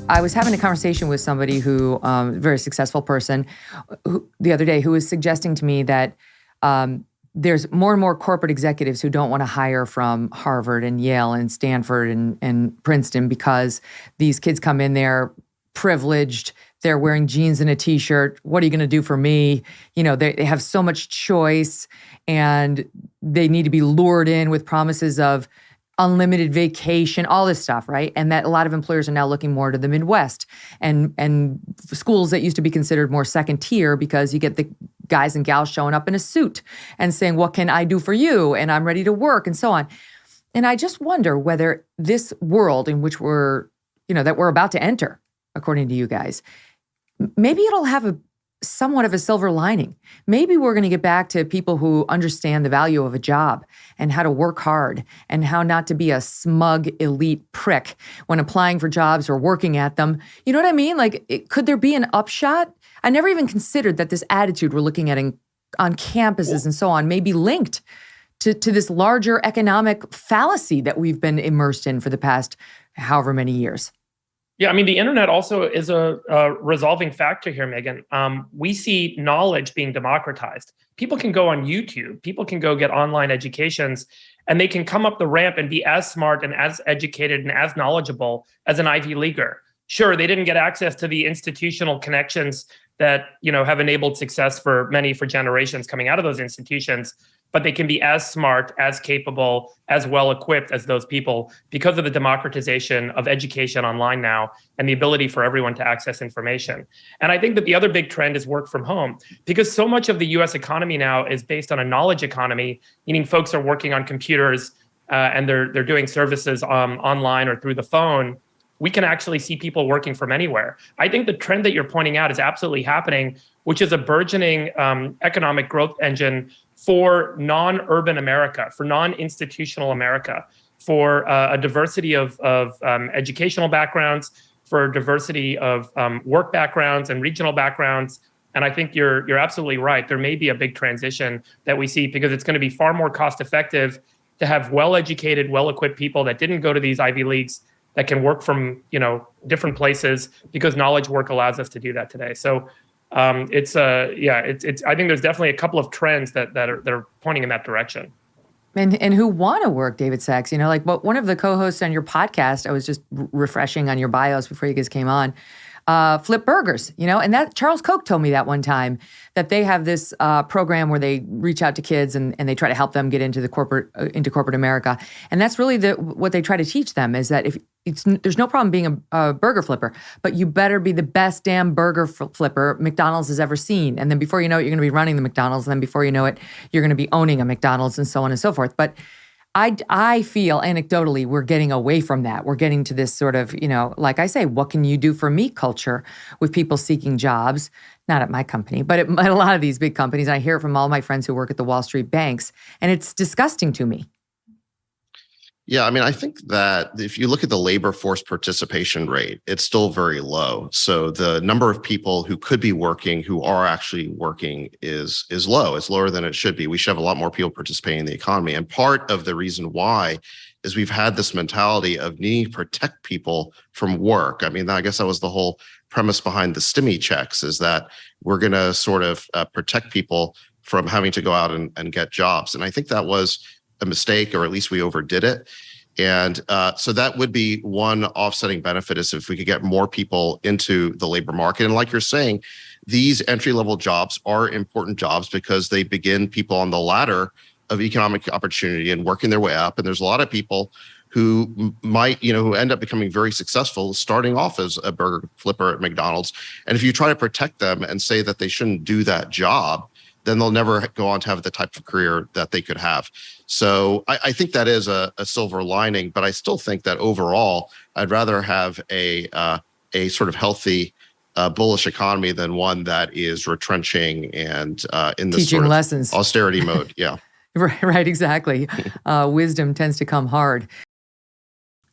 I was having a conversation with somebody who, a very successful person, the other day, who was suggesting to me that there's more and more corporate executives who don't want to hire from Harvard and Yale and Stanford and Princeton because these kids come in there privileged. They're wearing jeans and a t-shirt. What are you going to do for me? You know, they have so much choice and they need to be lured in with promises of unlimited vacation, all this stuff, right? And that a lot of employers are now looking more to the Midwest and schools that used to be considered more second tier because you get the guys and gals showing up in a suit and saying, what can I do for you? And I'm ready to work and so on. And I just wonder whether this world in which that we're about to enter, according to you guys, maybe it'll have somewhat of a silver lining. Maybe we're going to get back to people who understand the value of a job and how to work hard and how not to be a smug elite prick when applying for jobs or working at them. You know what I mean? Like, could there be an upshot? I never even considered that this attitude we're looking at on campuses and so on may be linked to this larger economic fallacy that we've been immersed in for the past however many years. Yeah, I mean, the internet also is a resolving factor here, Megyn. We see knowledge being democratized. People can go on YouTube, people can go get online educations, and they can come up the ramp and be as smart and as educated and as knowledgeable as an Ivy Leaguer. Sure, they didn't get access to the institutional connections that have enabled success for many for generations coming out of those institutions, but they can be as smart, as capable, as well equipped as those people because of the democratization of education online now and the ability for everyone to access information. And I think that the other big trend is work from home, because so much of the US economy now is based on a knowledge economy, meaning folks are working on computers and they're doing services online or through the phone. We can actually see people working from anywhere. I think the trend that you're pointing out is absolutely happening, which is a burgeoning economic growth engine for non-urban America, for non-institutional America, for a diversity of educational backgrounds, for a diversity of work backgrounds and regional backgrounds. And I think you're absolutely right. There may be a big transition that we see because it's going to be far more cost effective to have well-educated, well-equipped people that didn't go to these Ivy Leagues that can work from different places because knowledge work allows us to do that today. So I think there's definitely a couple of trends that are pointing in that direction. And who want to work, David Sachs, but one of the co-hosts on your podcast, I was just refreshing on your bios before you guys came on, Flip Burgers, and that Charles Koch told me that one time that they have this program where they reach out to kids and they try to help them get into corporate America. And that's really what they try to teach them is that there's no problem being a burger flipper, but you better be the best damn burger flipper McDonald's has ever seen. And then before you know it, you're going to be running the McDonald's. And then before you know it, you're going to be owning a McDonald's and so on and so forth. But I feel anecdotally we're getting away from that. We're getting to this sort of, like I say, what can you do for me culture with people seeking jobs, not at my company, but at a lot of these big companies. I hear it from all my friends who work at the Wall Street banks, and it's disgusting to me. Yeah, I mean, I think that if you look at the labor force participation rate, it's still very low. So the number of people who could be working who are actually working is low. It's lower than it should be. We should have a lot more people participating in the economy. And part of the reason why is we've had this mentality of needing to protect people from work. I mean, I guess that was the whole premise behind the stimmy checks, is that we're going to sort of protect people from having to go out and get jobs. And I think that was a mistake, or at least we overdid it. And so that would be one offsetting benefit, is if we could get more people into the labor market. And like you're saying, these entry-level jobs are important jobs because they begin people on the ladder of economic opportunity and working their way up. And there's a lot of people who might, who end up becoming very successful starting off as a burger flipper at McDonald's. And if you try to protect them and say that they shouldn't do that job, then they'll never go on to have the type of career that they could have. So I think that is a silver lining, but I still think that overall, I'd rather have a sort of healthy, bullish economy than one that is retrenching and in this teaching sort of lessons, austerity mode. Yeah. Right, exactly. Wisdom tends to come hard.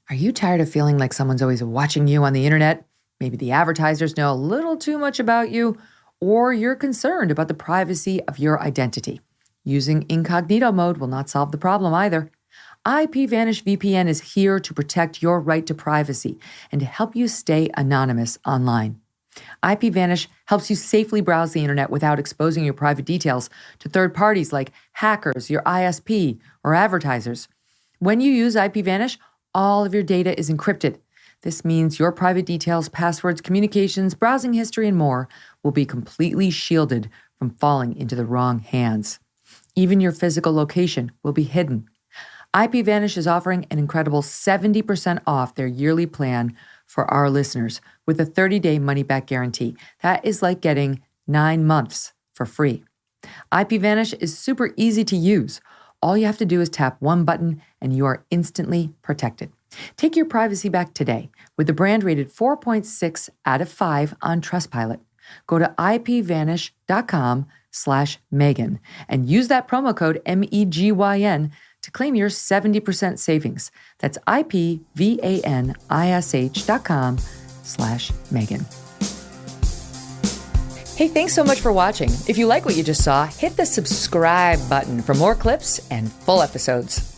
Are you tired of feeling like someone's always watching you on the internet? Maybe the advertisers know a little too much about you, or you're concerned about the privacy of your identity. Using incognito mode will not solve the problem either. IPVanish VPN is here to protect your right to privacy and to help you stay anonymous online. IPVanish helps you safely browse the internet without exposing your private details to third parties like hackers, your ISP, or advertisers. When you use IPVanish, all of your data is encrypted. This means your private details, passwords, communications, browsing history, and more will be completely shielded from falling into the wrong hands. Even your physical location will be hidden. IPVanish is offering an incredible 70% off their yearly plan for our listeners with a 30-day money-back guarantee. That is like getting 9 months for free. IPVanish is super easy to use. All you have to do is tap one button and you are instantly protected. Take your privacy back today with the brand rated 4.6 out of 5 on Trustpilot. Go to ipvanish.com/Megyn and use that promo code MEGYN to claim your 70% savings. That's ipvanish.com/Megyn. Hey, thanks so much for watching. If you like what you just saw, hit the subscribe button for more clips and full episodes.